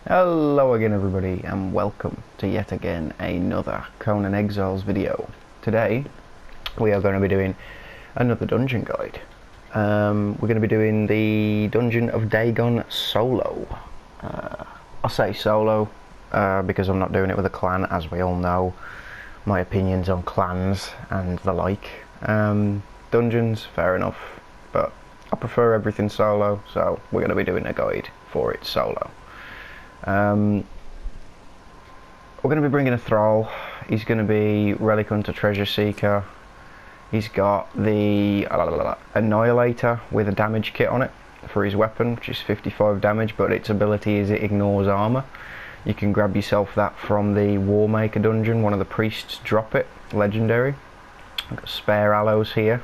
Hello again everybody, and welcome to yet again another Conan Exiles video. Today we are going to be doing another dungeon guide. We're going to be doing the Daggers of Dagon solo. I'll say solo because I'm not doing it with a clan, as we all know my opinions on clans and the like. Dungeons, fair enough, but I prefer everything solo, so we're going to be doing a guide for it solo. We're going to be bringing a thrall. He's going to be Relic Hunter Treasure Seeker. He's got the Annihilator with a damage kit on it for his weapon, which is 55 damage, but its ability is it ignores armor. You can grab yourself that from the Warmaker dungeon. One of the priests drop it, legendary. I've got spare aloes here.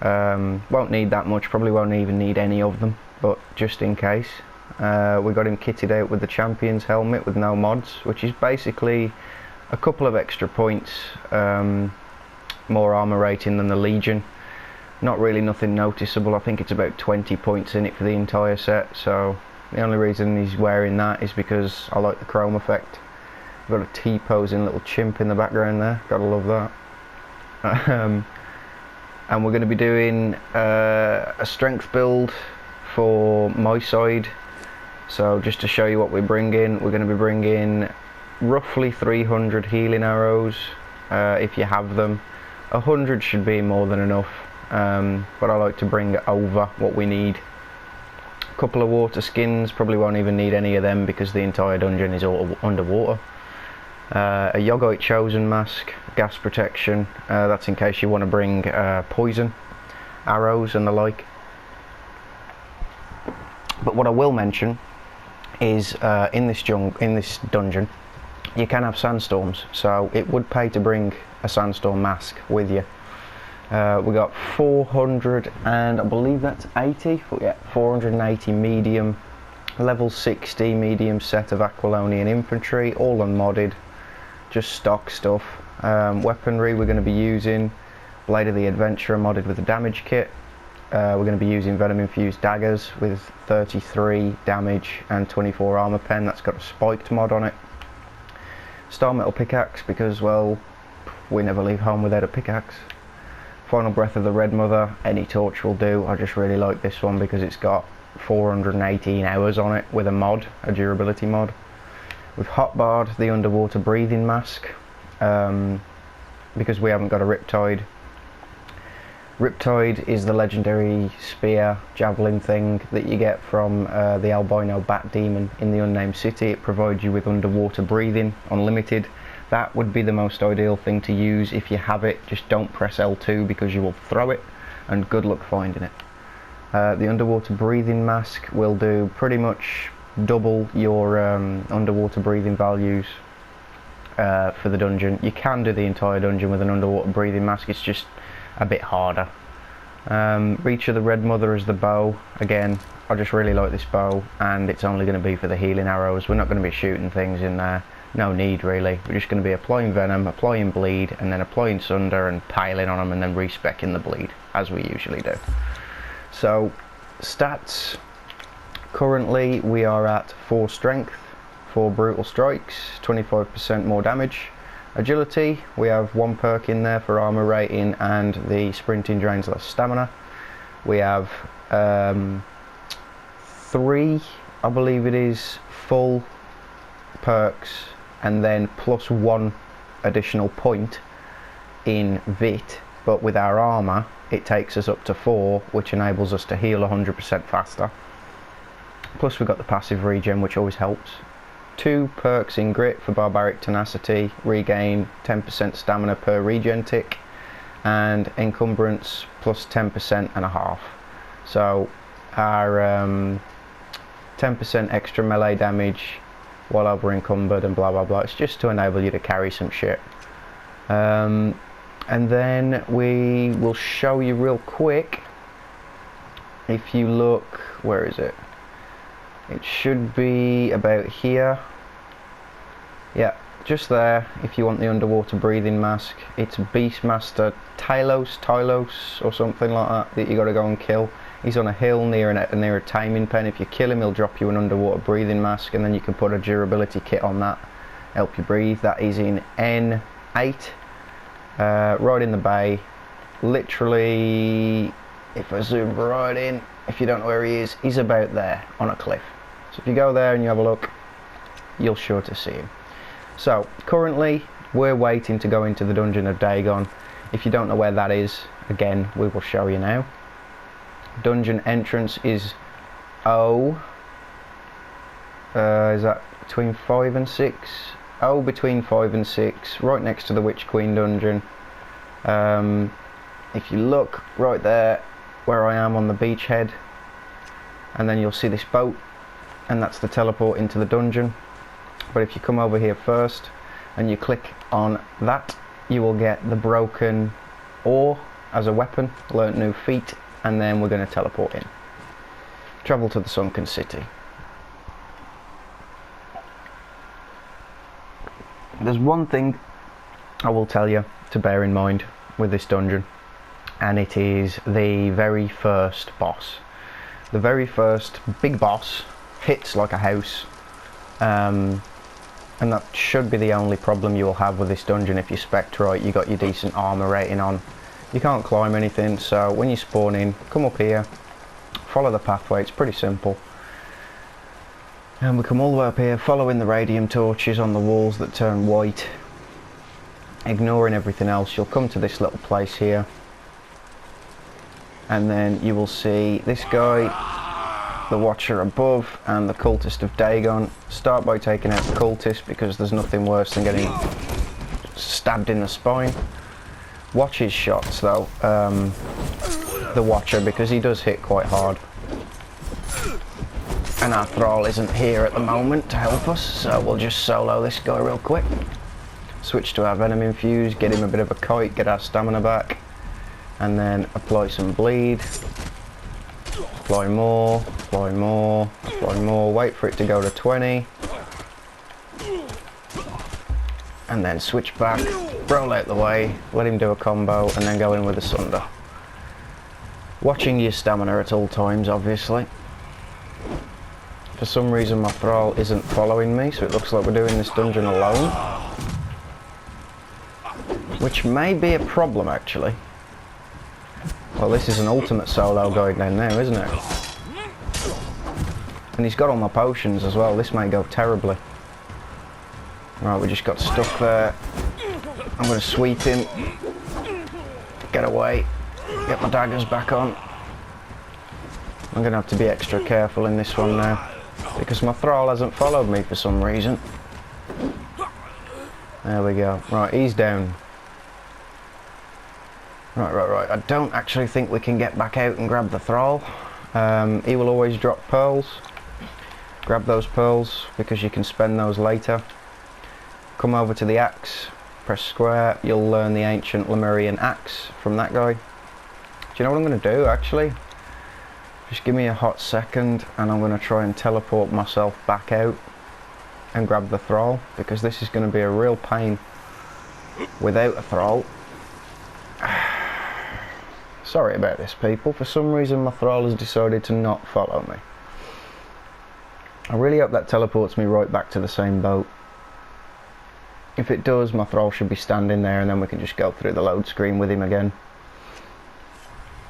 Won't need that much, probably won't even need any of them, but just in case. We got him kitted out with the champion's helmet with no mods, which is basically a couple of extra points, more armor rating than the Legion. Not really nothing noticeable. I think it's about 20 points in it for the entire set, so the only reason he's wearing that is because I like the chrome effect. Got a T-posing little chimp in the background there, gotta love that. And we're going to be doing a strength build for my side. So just to show you what we're bringing, we're going to be bringing roughly 300 healing arrows, if you have them. 100 should be more than enough, but I like to bring over what we need. A couple of water skins, probably won't even need any of them because the entire dungeon is all underwater. A Yogite Chosen mask, gas protection, that's in case you want to bring poison arrows and the like. But what I will mention is in this dungeon you can have sandstorms, so it would pay to bring a sandstorm mask with you. We got 400 and I believe that's 80, but yeah, 480 medium, level 60 medium set of Aquilonian infantry, all unmodded, just stock stuff. Weaponry we're going to be using Blade of the Adventurer modded with a damage kit. We're going to be using venom infused daggers with 33 damage and 24 armor pen. That's got a spiked mod on it. Star metal pickaxe because, well, we never leave home without a pickaxe. Final breath of the Red Mother, any torch will do. I just really like this one because it's got 418 hours on it with a mod, a durability mod. We've hotbarred the underwater breathing mask because we haven't got a Riptide. Riptide is the legendary spear javelin thing that you get from the albino bat demon in the Unnamed City. It provides you with underwater breathing, unlimited. That would be the most ideal thing to use if you have it. Just don't press L2 because you will throw it, and good luck finding it. The underwater breathing mask will do pretty much double your underwater breathing values for the dungeon. You can do the entire dungeon with an underwater breathing mask, it's just a bit harder. Reach of the Red Mother is the bow. Again, I just really like this bow, and it's only going to be for the healing arrows. We're not going to be shooting things in there, no need really. We're just going to be applying venom, applying bleed, and then applying sunder and piling on them, and then respecking the bleed as we usually do. So stats, currently we are at 4 strength, 4 brutal strikes, 25% more damage. Agility, we have 1 perk in there for armor rating, and the sprinting drains less stamina. We have 3, I believe it is, full perks, and then plus 1 additional point in Vit, but with our armor it takes us up to 4, which enables us to heal 100% faster. Plus we've got the passive regen, which always helps. 2 perks in Grit for Barbaric Tenacity, regain 10% stamina per regen tick, and Encumbrance plus 10% and a half. So our 10% extra melee damage while over encumbered and blah blah blah. It's just to enable you to carry some shit. And then we will show you real quick. If you look, where is it? It should be about here. Yeah, just there. If you want the underwater breathing mask, it's Beastmaster Tylos or something like that you got to go and kill. He's on a hill near a taming pen. If you kill him, he'll drop you an underwater breathing mask, and then you can put a durability kit on that, help you breathe. That is in N8, right in the bay. Literally, if I zoom right in, if you don't know where he is, he's about there on a cliff. So if you go there and you have a look, you'll sure to see him. So currently we're waiting to go into the Dungeon of Dagon. If you don't know where that is, again, we will show you now. Dungeon entrance is O. Is that between 5 and 6? O between 5 and 6, right next to the Witch Queen dungeon. If you look right there where I am on the beachhead, and then you'll see this boat, and that's the teleport into the dungeon. But if you come over here first and you click on that, you will get the broken ore as a weapon, learnt new feat, and then we're going to teleport in. Travel to the sunken city. There's one thing I will tell you to bear in mind with this dungeon, and it is the very first boss. The very first big boss hits like a house, and that should be the only problem you will have with this dungeon. If you spec right, you got your decent armor rating on. You can't climb anything, so when you spawn in, come up here, follow the pathway. It's pretty simple. And we come all the way up here, following the radium torches on the walls that turn white, ignoring everything else. You'll come to this little place here, and then you will see this guy, the Watcher above, and the Cultist of Dagon. Start by taking out the Cultist, because there's nothing worse than getting stabbed in the spine. Watch his shots though, the Watcher, because he does hit quite hard. And our thrall isn't here at the moment to help us, so we'll just solo this guy real quick. Switch to our Venom Infuse, get him a bit of a kite, get our stamina back, and then apply some bleed. Apply more, apply more, apply more, wait for it to go to 20. And then switch back, roll out the way, let him do a combo, and then go in with the Sunder. Watching your stamina at all times, obviously. For some reason my thrall isn't following me, so it looks like we're doing this dungeon alone. Which may be a problem, actually. Well, this is an ultimate solo guide down now, isn't it? And he's got all my potions as well. This may go terribly. Right, we just got stuck there. I'm going to sweep him. Get away. Get my daggers back on. I'm going to have to be extra careful in this one now, because my thrall hasn't followed me for some reason. There we go. Right, he's down. Right. I don't actually think we can get back out and grab the thrall. He will always drop pearls. Grab those pearls, because you can spend those later. Come over to the axe, press square, you'll learn the ancient Lemurian axe from that guy. Do you know what I'm going to do, actually? Just give me a hot second, and I'm going to try and teleport myself back out and grab the thrall, because this is going to be a real pain without a thrall. Sorry about this, people. For some reason my thrall has decided to not follow me. I really hope that teleports me right back to the same boat. If it does, my thrall should be standing there, and then we can just go through the load screen with him again.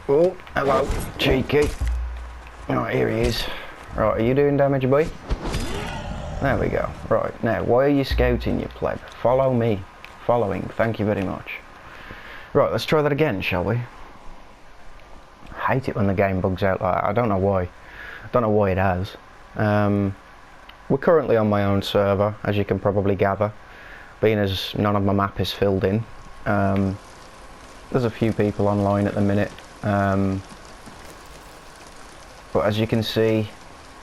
Oh, hello, cheeky. Right, here he is. Right, are you doing damage, boy? There we go. Right, now, why are you scouting, you pleb? Follow me. Following, thank you very much. Right, let's try that again, shall we? I hate it when the game bugs out like that. I don't know why. I don't know why it has. We're currently on my own server, as you can probably gather, being as none of my map is filled in. There's a few people online at the minute, but as you can see,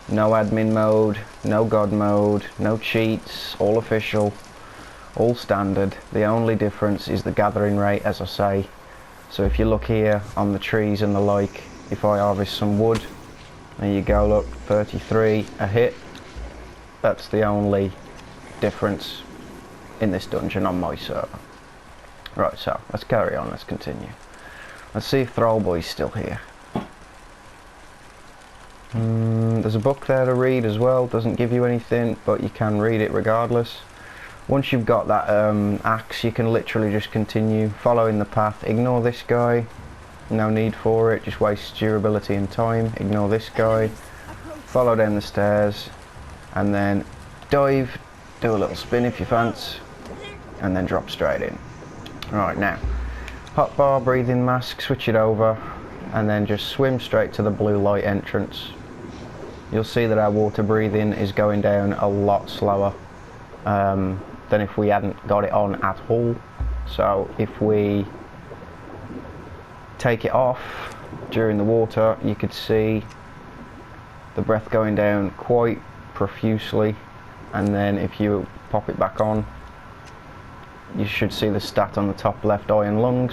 no admin mode, no god mode, no cheats, all official, all standard. The only difference is the gathering rate, as I say. So if you look here on the trees and the like, if I harvest some wood, there you go, look, 33 a hit. That's the only difference in this dungeon on my server. Right, so let's carry on, let's continue. Let's see if Thrallboy's still here. There's a book there to read as well. Doesn't give you anything, but you can read it regardless. Once you've got that axe, you can literally just continue following the path. Ignore this guy. No need for it. Just wastes your ability and time. Ignore this guy. Follow down the stairs. And then dive. Do a little spin if you fancy. And then drop straight in. Right, now. Hotbar, breathing mask. Switch it over. And then just swim straight to the blue light entrance. You'll see that our water breathing is going down a lot slower than if we hadn't got it on at all. So if we take it off during the water, you could see the breath going down quite profusely, and then if you pop it back on, you should see the stat on the top left, eye and lungs.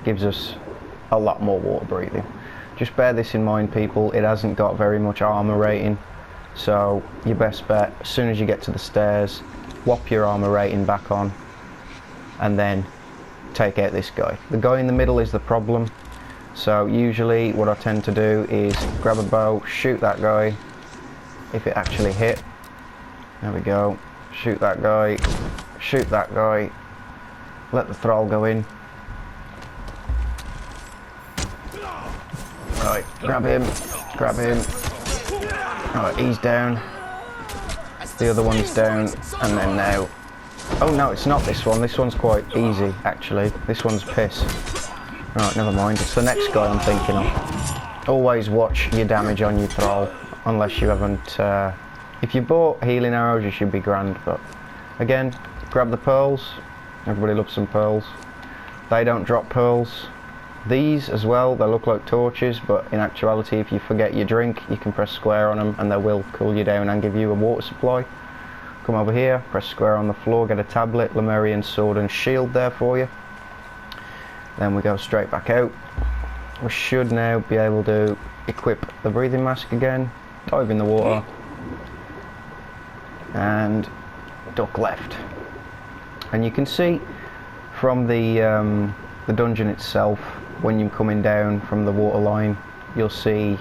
Gives us a lot more water breathing. Just bear this in mind, people, it hasn't got very much armor rating, so your best bet, as soon as you get to the stairs, whop your armor rating back on and then take out this guy. The guy in the middle is the problem, so usually what I tend to do is grab a bow, shoot that guy, if it actually hit. There we go. Shoot that guy, shoot that guy, let the thrall go in. Right, grab him, grab him. Alright, he's down. The other one's down, and then now... Oh no, it's not this one. This one's quite easy, actually. This one's piss. Right, never mind. It's the next guy I'm thinking of. Always watch your damage on your thrall, unless you haven't... if you bought healing arrows, you should be grand, but... Again, grab the pearls. Everybody loves some pearls. They don't drop pearls. These as well, they look like torches, but in actuality if you forget your drink, you can press square on them and they will cool you down and give you a water supply. Come over here, press square on the floor, get a tablet, Lemurian sword and shield there for you. Then we go straight back out. We should now be able to equip the breathing mask again, dive in the water, and duck left. And you can see from the dungeon itself, when you're coming down from the water line, you'll see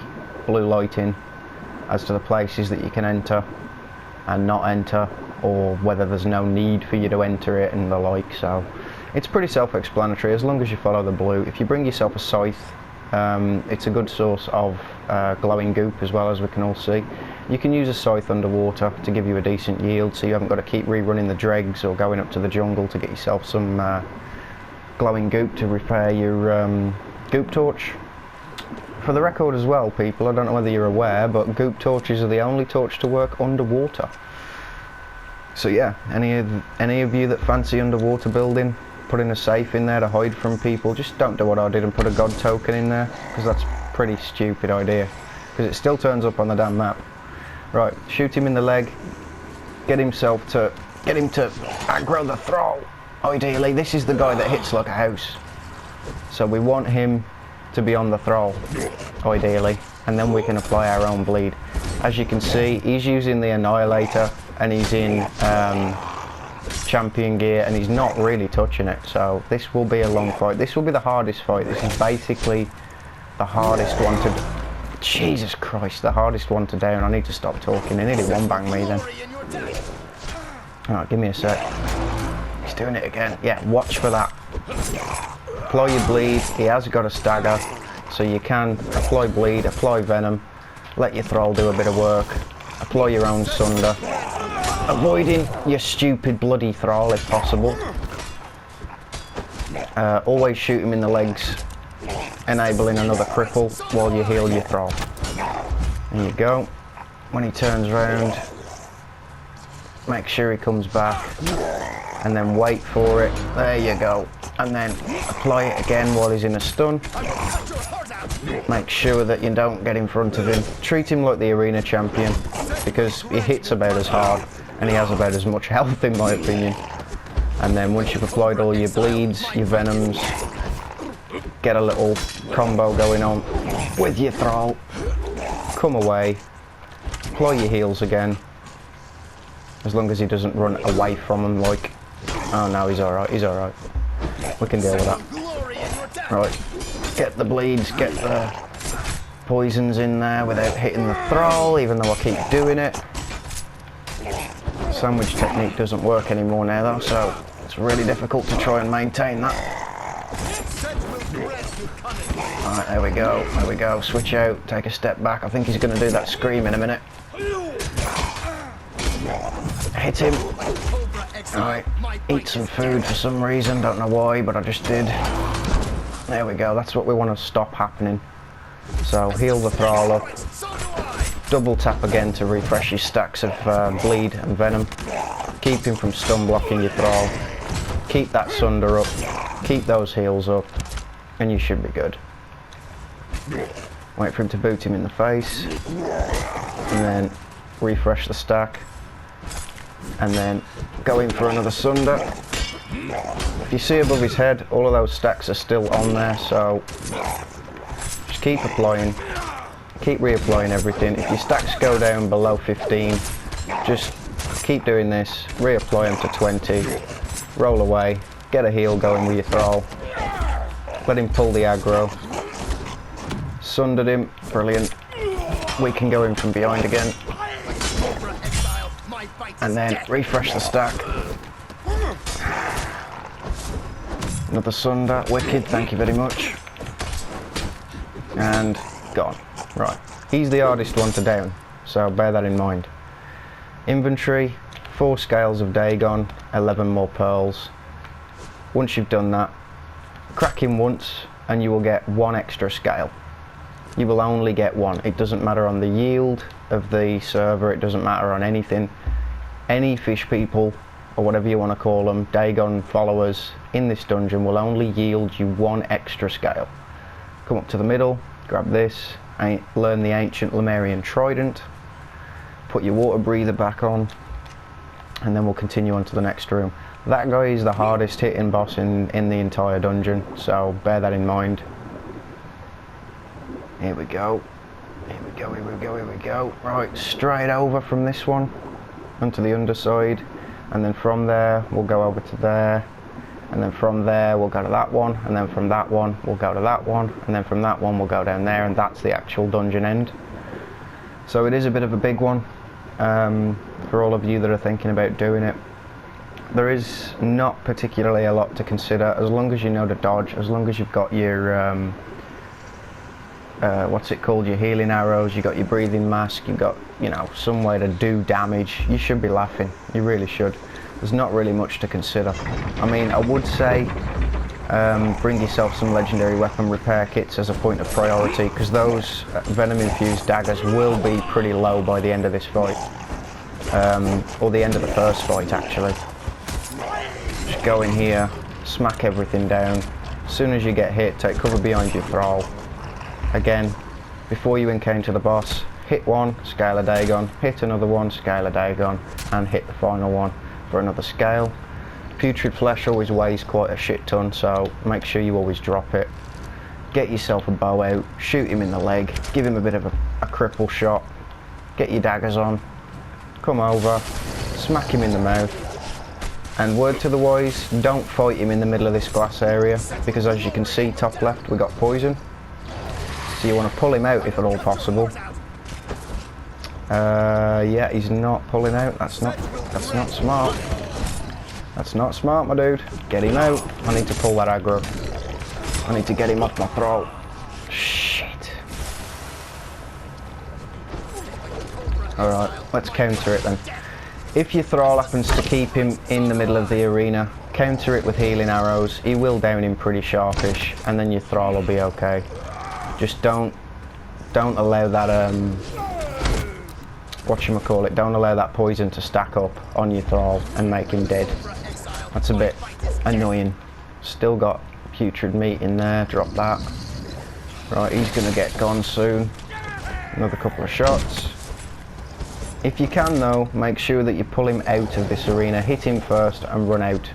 blue lighting as to the places that you can enter and not enter, or whether there's no need for you to enter it and the like. So it's pretty self-explanatory as long as you follow the blue. If you bring yourself a scythe, it's a good source of glowing goop, as well, as we can all see. You can use a scythe underwater to give you a decent yield, so you haven't got to keep rerunning the dregs or going up to the jungle to get yourself some glowing goop to repair your goop torch. For the record as well, people, I don't know whether you're aware, but goop torches are the only torch to work underwater. So yeah, any of you that fancy underwater building, putting a safe in there to hide from people, just don't do what I did and put a god token in there, because that's a pretty stupid idea, because it still turns up on the damn map. Right, shoot him in the leg, get him to aggro the thrall. Ideally, this is the guy that hits like a house, so we want him to be on the thrall, ideally, and then we can apply our own bleed. As you can see, he's using the Annihilator, and he's in champion gear, and he's not really touching it, so this will be a long fight. This will be the hardest fight. This is basically the hardest one to... Jesus Christ, the hardest one to down. I need to stop talking. He nearly one-banged me then. Alright, give me a sec. He's doing it again. Yeah, watch for that. Apply your bleed. He has got a stagger, so you can apply bleed, apply venom, let your thrall do a bit of work, apply your own sunder, avoiding your stupid bloody thrall if possible. Always shoot him in the legs, enabling another cripple while you heal your thrall. There you go. When he turns round, make sure he comes back, and then wait for it. There you go. And then apply it again while he's in a stun. Make sure that you don't get in front of him. Treat him like the arena champion, because he hits about as hard and he has about as much health, in my opinion. And then once you've applied all your bleeds, your venoms, get a little combo going on with your thrall. Come away, apply your heals again, as long as he doesn't run away from them like... Oh no, he's alright, he's alright. We can deal with that. Right, get the bleeds, get the poisons in there without hitting the thrall, even though I keep doing it. Sandwich technique doesn't work anymore now though, so it's really difficult to try and maintain that. Alright, there we go, switch out, take a step back. I think he's going to do that scream in a minute. Hit him. Alright, eat some food for some reason, don't know why, but I just did. There we go, that's what we want to stop happening. So heal the thrall up, double tap again to refresh your stacks of bleed and venom. Keep him from stun blocking your thrall. Keep that sunder up, keep those heals up, and you should be good. Wait for him to boot him in the face, and then refresh the stack, and then go in for another sunder. If you see above his head, all of those stacks are still on there, so just keep applying, keep reapplying everything. If your stacks go down below 15, just keep doing this, reapply them to 20, roll away, get a heal going with your thrall, let him pull the aggro. Sundered him, brilliant. We can go in from behind again. And then refresh the stack. Another sunder, wicked, thank you very much. And gone. Right, he's the hardest one to down, so bear that in mind. Inventory, 4 scales of Dagon, 11 more pearls. Once you've done that, crack him once and you will get 1 extra scale. You will only get 1. It doesn't matter on the yield of the server, it doesn't matter on anything. Any fish people, or whatever you want to call them, Dagon followers in this dungeon will only yield you 1 extra scale. Come up to the middle, grab this, learn the ancient Lemurian trident, put your water breather back on, and then we'll continue on to the next room. That guy is the hardest hitting boss in the entire dungeon, so bear that in mind. Here we go. Here we go, here we go, here we go. Right, straight over from this one onto the underside, and then from there we'll go over to there, and then from there we'll go to that one, and then from that one we'll go to that one, and then from that one we'll go down there, and that's the actual dungeon end. So it is a bit of a big one for all of you that are thinking about doing it. There is not particularly a lot to consider, as long as you know to dodge, as long as you've got your what's it called, your healing arrows, you got your breathing mask, you've got, you know, some way to do damage. You should be laughing, you really should. There's not really much to consider. I mean, I would say bring yourself some legendary weapon repair kits as a point of priority, because those venom infused daggers will be pretty low by the end of this fight, or the end of the first fight actually. Just go in here, smack everything down. As soon as you get hit, take cover behind your thrall. Again, before you encounter the boss, hit 1, scale of Dagon, hit another 1, scale of Dagon, and hit the final one for another scale. Putrid flesh always weighs quite a shit ton, so make sure you always drop it. Get yourself a bow out, shoot him in the leg, give him a bit of a cripple shot, get your daggers on, come over, smack him in the mouth, and word to the wise, don't fight him in the middle of this glass area, because as you can see top left we got poison. So you want to pull him out if at all possible. Yeah, he's not pulling out. That's not smart. That's not smart, my dude. Get him out. I need to pull that aggro. I need to get him off my throat. Shit. Alright, let's counter it then. If your thrall happens to keep him in the middle of the arena, counter it with healing arrows. He will down him pretty sharpish, and then your thrall will be okay. Just don't allow that whatchamacallit, don't allow that poison to stack up on your thrall and make him dead. That's a bit annoying. Still got putrid meat in there, drop that. Right, he's gonna get gone soon. Another couple of shots. If you can though, make sure that you pull him out of this arena, hit him first and run out.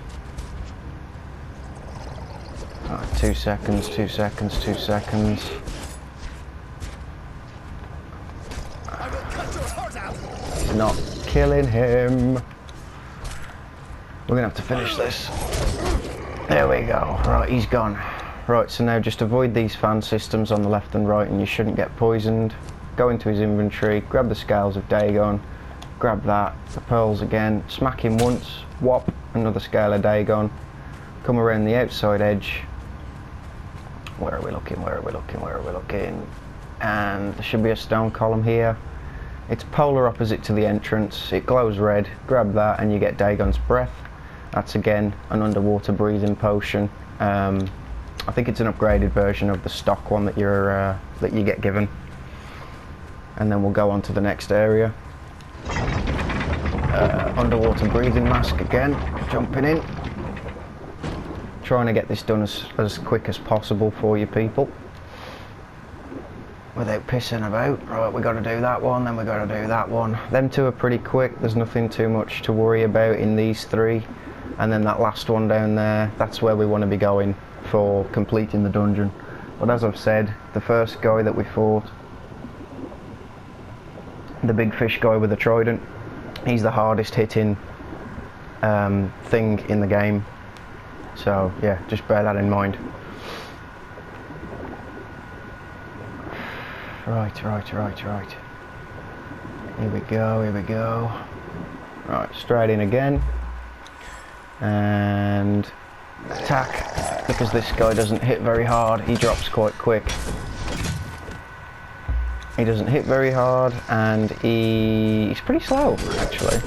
Right, 2 seconds, 2 seconds, 2 seconds. Not killing him. We're gonna have to finish this. There we go. Right, he's gone. Right, so now just avoid these fan systems on the left and right and you shouldn't get poisoned. Go into his inventory, grab the Scales of Dagon, grab that, the pearls again, smack him once, whop, another Scale of Dagon, come around the outside edge. Where are we looking, where are we looking, where are we looking? And there should be a stone column here. It's polar opposite to the entrance, it glows red, grab that and you get Dagon's Breath. That's again an underwater breathing potion. I think it's an upgraded version of the stock one that you get given. And then we'll go on to the next area. Underwater breathing mask again, jumping in. Trying to get this done as quick as possible for you people. Without pissing about. Right, we got to do that one, then we got to do that one. Them two are pretty quick, there's nothing too much to worry about in these three. And then that last one down there, that's where we want to be going for completing the dungeon. But as I've said, the first guy that we fought, the big fish guy with the trident, he's the hardest hitting thing in the game. So yeah, just bear that in mind. Right. Here we go. Right, straight in again. And attack, because this guy doesn't hit very hard, he drops quite quick. He doesn't hit very hard and he's pretty slow actually.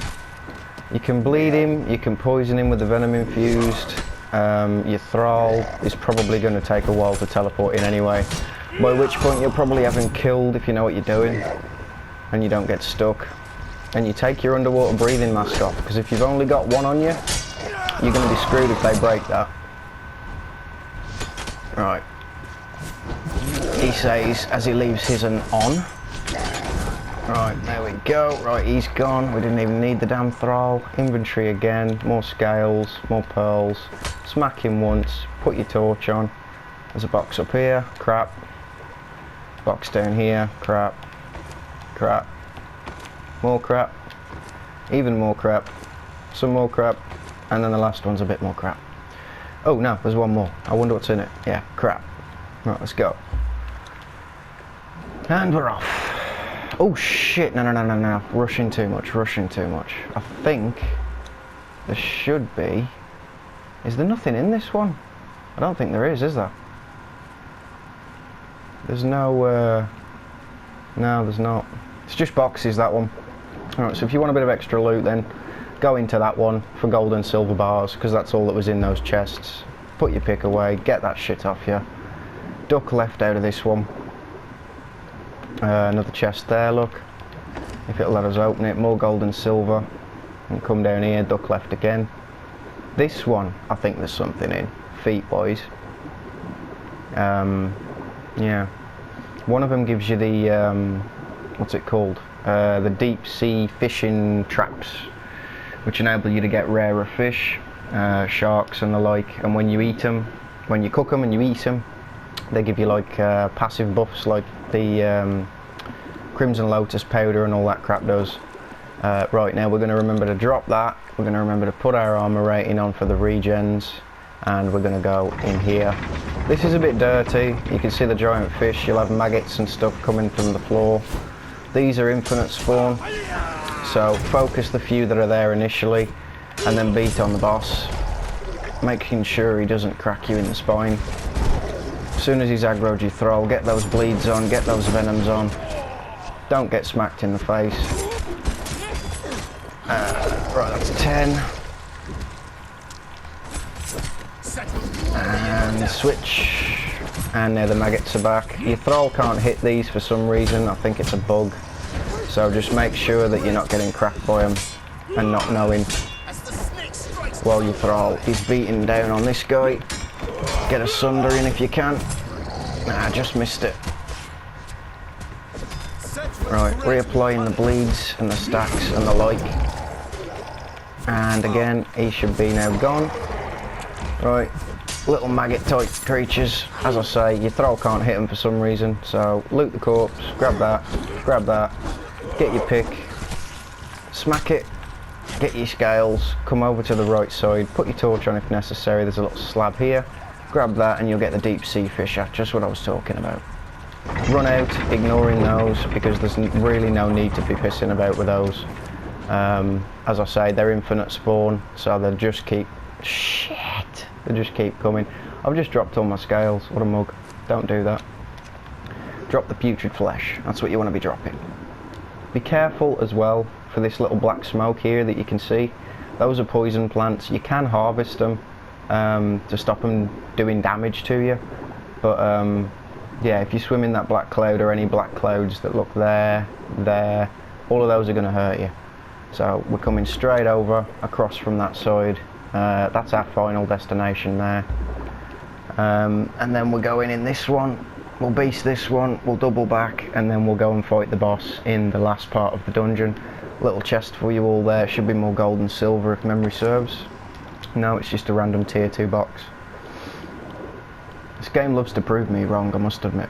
You can bleed him, you can poison him with the venom infused. Your thrall is probably going to take a while to teleport in anyway, by which point you'll probably have him killed if you know what you're doing and you don't get stuck. And you take your underwater breathing mask off, because if you've only got one on you, you're going to be screwed if they break that. Right. He says as he leaves his on. Right, there we go. Right, he's gone. We didn't even need the damn thrall. Inventory again. More scales, more pearls. Smack him once. Put your torch on. There's a box up here. Crap. Box down here. Crap. Crap. More crap. Even more crap. Some more crap. And then the last one's a bit more crap. Oh no, there's one more. I wonder what's in it. Yeah, crap. Right, let's go. And we're off. Oh shit, no. Rushing too much. I think there should be... Is there nothing in this one? I don't think there is there? There's no... No, there's not. It's just boxes, that one. Alright, so if you want a bit of extra loot then, go into that one for gold and silver bars, because that's all that was in those chests. Put your pick away, get that shit off you. Duck left out of this one. Another chest there, look. If it'll let us open it, more gold and silver. And come down here, duck left again. This one, I think there's something in, feet-wise. Yeah. One of them gives you the, what's it called? The deep sea fishing traps, which enable you to get rarer fish, sharks and the like, and when you eat them, when you cook them and you eat them, they give you like passive buffs like the Crimson Lotus powder and all that crap does. Right, now we're going to remember to drop that, we're going to remember to put our armor rating on for the regens, and we're going to go in here. This is a bit dirty, you can see the giant fish, you'll have maggots and stuff coming from the floor. These are infinite spawn, so focus the few that are there initially and then beat on the boss, making sure he doesn't crack you in the spine. As soon as he's aggroed your thrall, get those bleeds on, get those venoms on, don't get smacked in the face. Right, that's 10. And switch. And now the maggots are back. Your thrall can't hit these for some reason, I think it's a bug. So just make sure that you're not getting cracked by them and not knowing while your thrall is beating down on this guy. Get a sunder in if you can. Nah, just missed it. Right, reapplying the bleeds and the stacks and the like. And again, he should be now gone. Right. Little maggot type creatures, as I say, your thrall can't hit them for some reason, so loot the corpse, grab that, get your pick, smack it, get your scales, come over to the right side, put your torch on if necessary, there's a little slab here, grab that and you'll get the deep sea fish. That's just what I was talking about. Run out, ignoring those, because there's really no need to be pissing about with those. As I say, they're infinite spawn, so they'll just keep... Shit! They just keep coming. I've just dropped all my scales. What a mug. Don't do that. Drop the putrid flesh. That's what you want to be dropping. Be careful as well for this little black smoke here that you can see. Those are poison plants. You can harvest them to stop them doing damage to you. But yeah, if you swim in that black cloud or any black clouds that look there, all of those are going to hurt you. So we're coming straight over, across from that side. That's our final destination there. And then we're going in this one. We'll beast this one, we'll double back, and then we'll go and fight the boss in the last part of the dungeon. Little chest for you all there. Should be more gold and silver if memory serves. No, it's just a random tier 2 box. This game loves to prove me wrong, I must admit.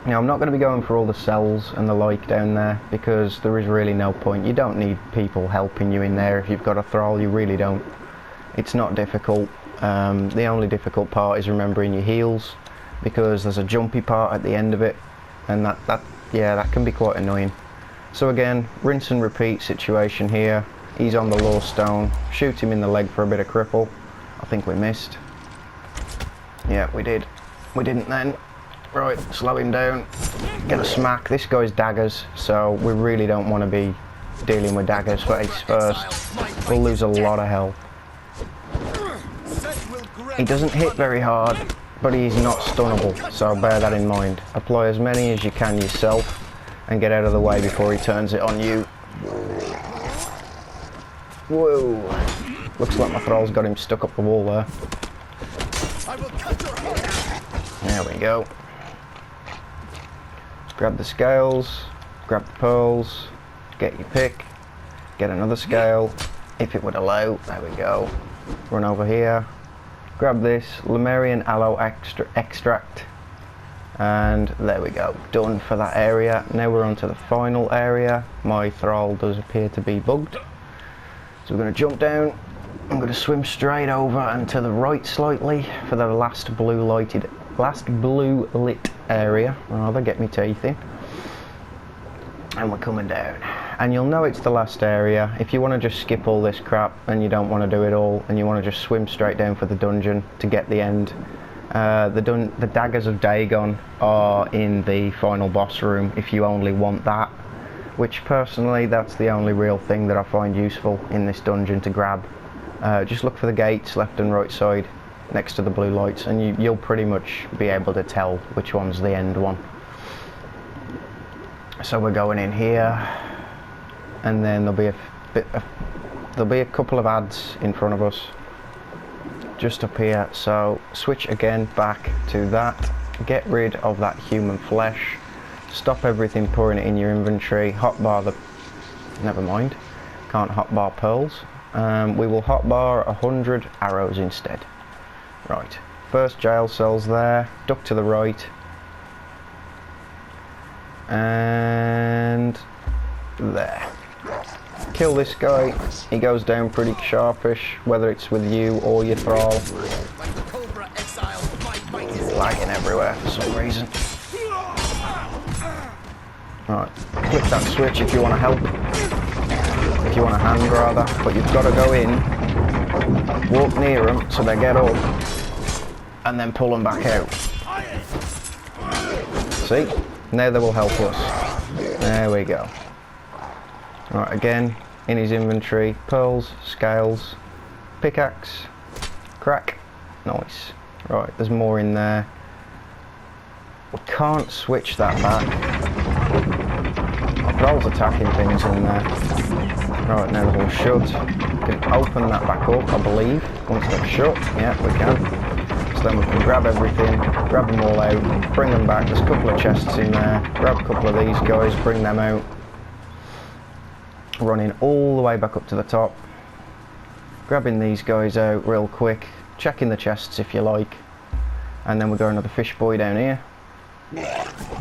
Now, I'm not going to be going for all the cells and the like down there, because there is really no point. You don't need people helping you in there if you've got a thrall, you really don't. It's not difficult. The only difficult part is remembering your heals, because there's a jumpy part at the end of it, and that can be quite annoying. So again, rinse and repeat situation here. He's on the law stone. Shoot him in the leg for a bit of cripple. I think we missed. Yeah, we did. We didn't then. Right, slow him down. Get a smack. This guy's daggers, so we really don't want to be dealing with daggers face first. We'll lose a lot of health. He doesn't hit very hard, but he's not stunnable, so bear that in mind. Apply as many as you can yourself and get out of the way before he turns it on you. Whoa. Looks like my thrall's got him stuck up the wall there. There we go. Grab the scales, grab the pearls, get your pick, get another scale, if it would allow. There we go. Run over here. Grab this Lemurian aloe extract, and there we go, done for that area. Now we're on to the final area. My thrall does appear to be bugged, so we're going to jump down. I'm going to swim straight over and to the right slightly for the last blue lit area. Rather, get me teeth in. And we're coming down. And you'll know it's the last area if you want to just skip all this crap and you don't want to do it all and you want to just swim straight down for the dungeon to get the end. The Daggers of Dagon are in the final boss room if you only want that, which personally that's the only real thing that I find useful in this dungeon to grab. Just look for the gates left and right side next to the blue lights, and you'll pretty much be able to tell which one's the end one. So we're going in here, and then there'll be a couple of ads in front of us just up here. So switch again back to that, get rid of that human flesh, stop everything pouring it in your inventory, hotbar the... never mind, can't hotbar pearls. We will hotbar 100 arrows instead. Right, first jail cell's there, duck to the right, and there. Kill this guy, he goes down pretty sharpish, whether it's with you or your thrall. He's lagging everywhere for some reason. Right, click that switch if you want to help. If you want a hand rather, but you've got to go in, walk near them so they get up, and then pull them back out. See? Now they will help us. There we go. Right, again, in his inventory, pearls, scales, pickaxe, crack, nice. Right, there's more in there. We can't switch that back. My thrall's attacking things in there. Right, now they're all shut. We can open that back up, I believe, once they're shut. Yeah, we can. So then we can grab everything, grab them all out, bring them back. There's a couple of chests in there. Grab a couple of these guys, bring them out. Running all the way back up to the top. Grabbing these guys out real quick. Checking the chests if you like. And then we've got another fish boy down here.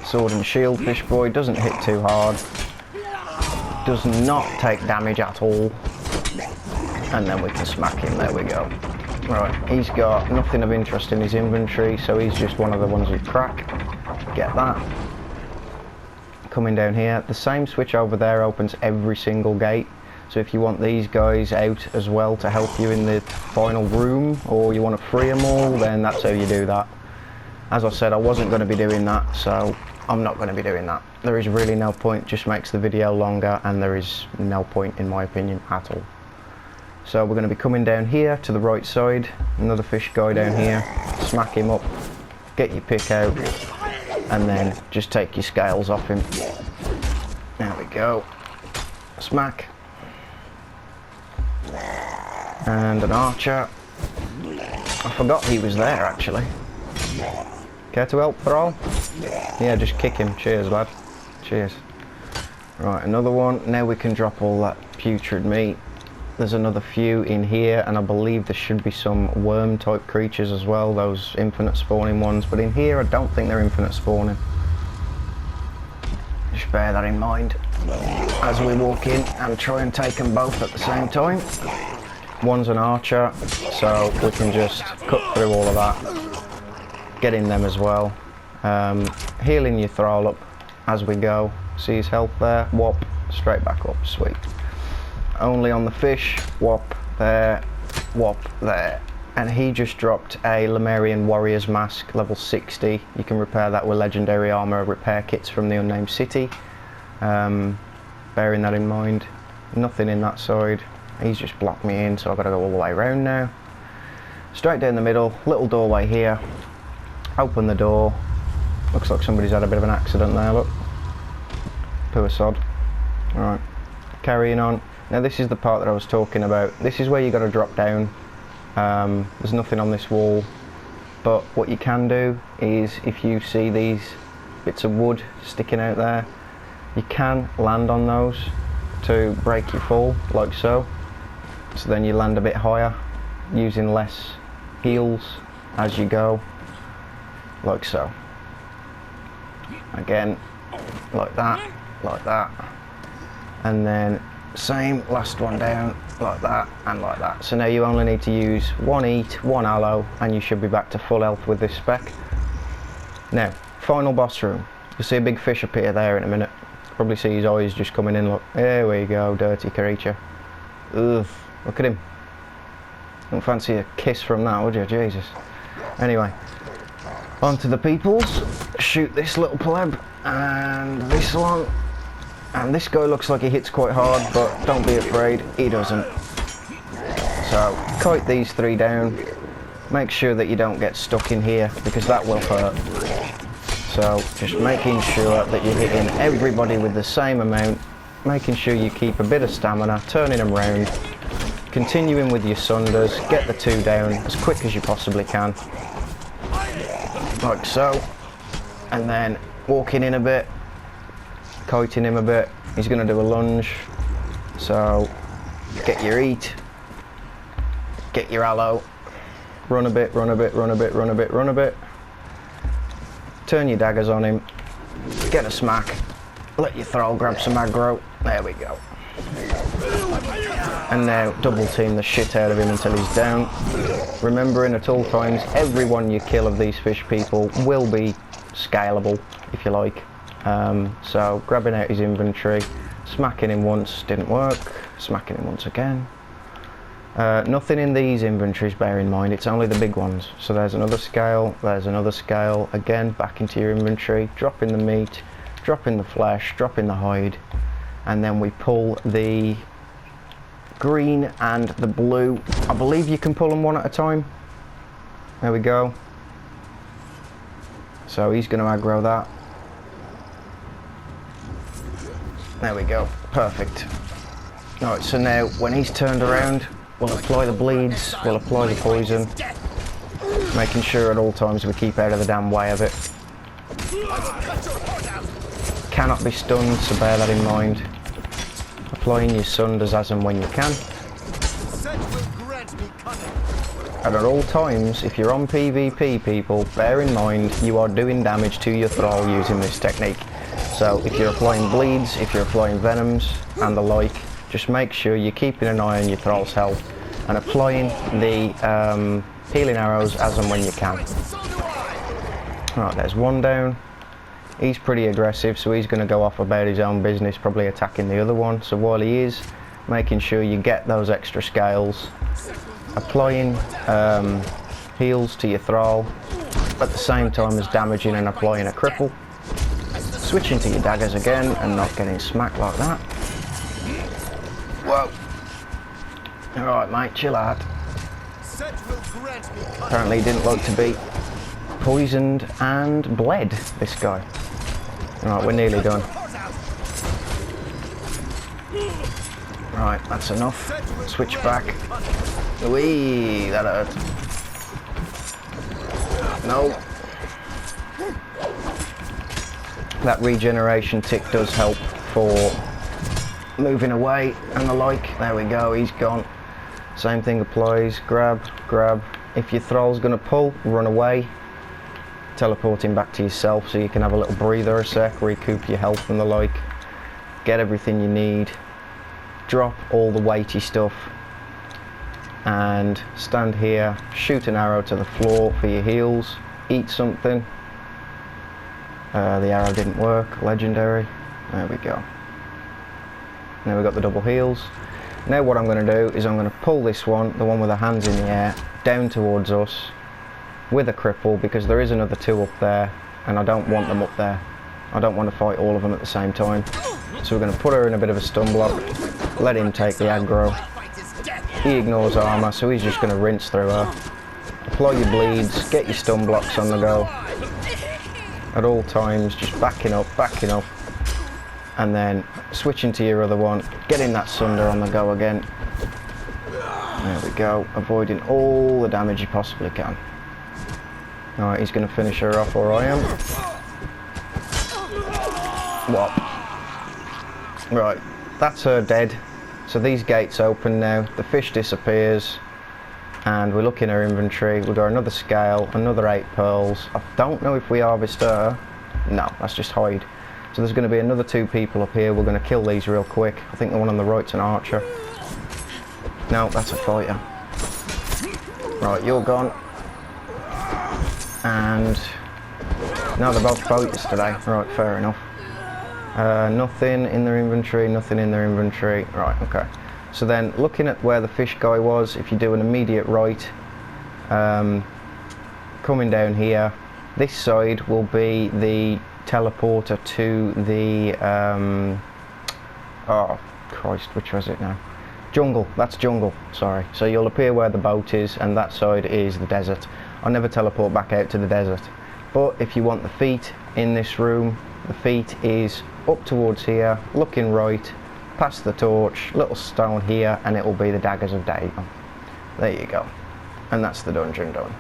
Sword and shield fish boy, doesn't hit too hard. Does not take damage at all. And then we can smack him, there we go. Right, he's got nothing of interest in his inventory, so he's just one of the ones we crack. Get that. Coming down here, the same switch over there opens every single gate. So if you want these guys out as well to help you in the final room, or you want to free them all, then that's how you do that. As I said, I wasn't going to be doing that, so I'm not going to be doing that. There is really no point, just makes the video longer, and there is no point in my opinion at all. So we're going to be coming down here to the right side, another fish guy down here, smack him up, get your pick out, and then just take your scales off him. There we go. Smack. And an archer. I forgot he was there actually. Care to help at all? Yeah, just kick him. Cheers, lad. Cheers. Right, another one. Now we can drop all that putrid meat. There's another few in here, and I believe there should be some worm type creatures as well, those infinite spawning ones, but in here I don't think they're infinite spawning. Just bear that in mind as we walk in and try and take them both at the same time. One's an archer, so we can just cut through all of that, get in them as well. Healing your thrall up as we go. See his health there, whop, straight back up, sweet. Only on the fish, whop there, and he just dropped a Lemurian Warrior's Mask, level 60. You can repair that with legendary armor repair kits from the Unnamed City. Bearing that in mind. Nothing in that side. He's just blocked me in, so I've got to go all the way around now. Straight down the middle, little doorway here. Open the door. Looks like somebody's had a bit of an accident there, look. Poor sod. Alright, carrying on. Now this is the part that I was talking about. This is where you got to drop down. There's nothing on this wall, but what you can do is, if you see these bits of wood sticking out there, you can land on those to break your fall, like so. So then you land a bit higher, using less heals as you go, like so. Again, like that, and then same, last one down, like that and like that. So now you only need to use one eat, one aloe, and you should be back to full health with this spec. Now, final boss room. You'll see a big fish appear there in a minute. Probably see his eyes just coming in, look. There we go, dirty creature. Ugh, look at him. Don't fancy a kiss from that, would you? Jesus. Anyway, on to the peoples. Shoot this little pleb, and this one. And this guy looks like he hits quite hard, but don't be afraid, he doesn't. So, kite these three down. Make sure that you don't get stuck in here, because that will hurt. So, just making sure that you're hitting everybody with the same amount. Making sure you keep a bit of stamina, turning them round. Continuing with your sunders, get the two down as quick as you possibly can. Like so. And then, walking in a bit. Kiting him a bit. He's going to do a lunge, so get your eat, get your aloe, run a bit, run a bit, run a bit, run a bit, run a bit, turn your daggers on him, get a smack, let your thrall grab some aggro. There we go. And now double team the shit out of him until he's down. Remembering at all times, every one you kill of these fish people will be scalable, if you like. So grabbing out his inventory, smacking him once, didn't work, smacking him once again. Nothing in these inventories, bear in mind, it's only the big ones. So there's another scale, again back into your inventory, dropping the meat, dropping the flesh, dropping the hide, and then we pull the green and the blue. I believe you can pull them one at a time. There we go. So he's going to aggro that. There we go, perfect. Alright, so now when he's turned around, we'll apply the bleeds, we'll apply the poison, making sure at all times we keep out of the damn way of it. Cannot be stunned, so bear that in mind. Applying your sunders as and when you can. And at all times, if you're on PvP, people, bear in mind you are doing damage to your thrall using this technique. So if you're applying bleeds, if you're applying venoms and the like, just make sure you're keeping an eye on your thrall's health and applying the healing arrows as and when you can. Right, there's one down. He's pretty aggressive, so he's going to go off about his own business, probably attacking the other one. So while he is, making sure you get those extra scales, applying heals to your thrall at the same time as damaging and applying a cripple, switching to your daggers again and not getting smacked like that. Whoa. Alright mate, chill out. Apparently he didn't like to be poisoned and bled, this guy. Right, we're nearly done. Right, that's enough. Switch back. Whee, that hurt. No. That regeneration tick does help for moving away and the like. There we go, he's gone. Same thing applies. Grab, grab. If your thrall's going to pull, run away. Teleporting back to yourself so you can have a little breather a sec, recoup your health and the like. Get everything you need. Drop all the weighty stuff. And stand here, shoot an arrow to the floor for your heals. Eat something. The arrow didn't work. Legendary. There we go. Now we've got the double heals. Now what I'm going to do is I'm going to pull this one, the one with the hands in the air, down towards us with a cripple, because there is another two up there and I don't want them up there. I don't want to fight all of them at the same time. So we're going to put her in a bit of a stun block, let him take the aggro. He ignores armor, so he's just going to rinse through her. Apply your bleeds, get your stun blocks on the go. At all times, just backing up, and then switching to your other one, getting that sunder on the go again. There we go, avoiding all the damage you possibly can. Alright, he's going to finish her off, or I am. What? Right, that's her dead. So these gates open now, the fish disappears, and we look in her inventory. We've got another scale, another 8 pearls. I don't know if we harvest her. No, that's just hide. So there's going to be another 2 people up here. We're going to kill these real quick. I think the one on the right's an archer. No, that's a fighter. Right, you're gone. And no, they're both fighters today. Right, fair enough. Nothing in their inventory, nothing in their inventory. Right, okay. So then, looking at where the fish guy was, if you do an immediate right, coming down here, this side will be the teleporter to the, oh Christ, which was it now? Jungle, that's jungle, sorry. So you'll appear where the boat is, and that side is the desert. I'll never teleport back out to the desert. But if you want the feet in this room, the feet is up towards here, looking right, past the torch, little stone here, and it will be the Daggers of Dagon. There you go. And that's the dungeon done.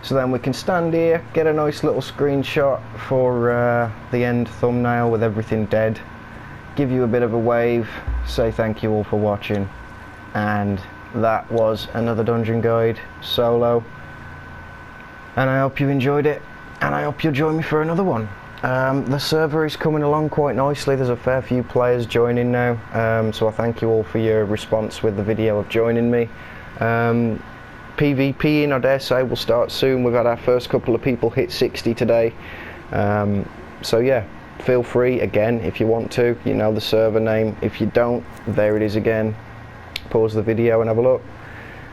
So then we can stand here, get a nice little screenshot for the end thumbnail with everything dead, give you a bit of a wave, say thank you all for watching, and that was another dungeon guide solo. And I hope you enjoyed it, and I hope you'll join me for another one. The server is coming along quite nicely. There's a fair few players joining now, so I thank you all for your response with the video of joining me. PvPing, I dare say, will start soon. We've had our first couple of people hit 60 today, so yeah, feel free again if you want to. You know the server name. If you don't, there it is again. Pause the video and have a look,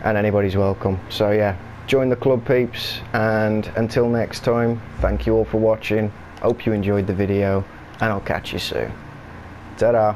and anybody's welcome. So yeah, join the club, peeps, and until next time, thank you all for watching. Hope you enjoyed the video, and I'll catch you soon. Ta-da!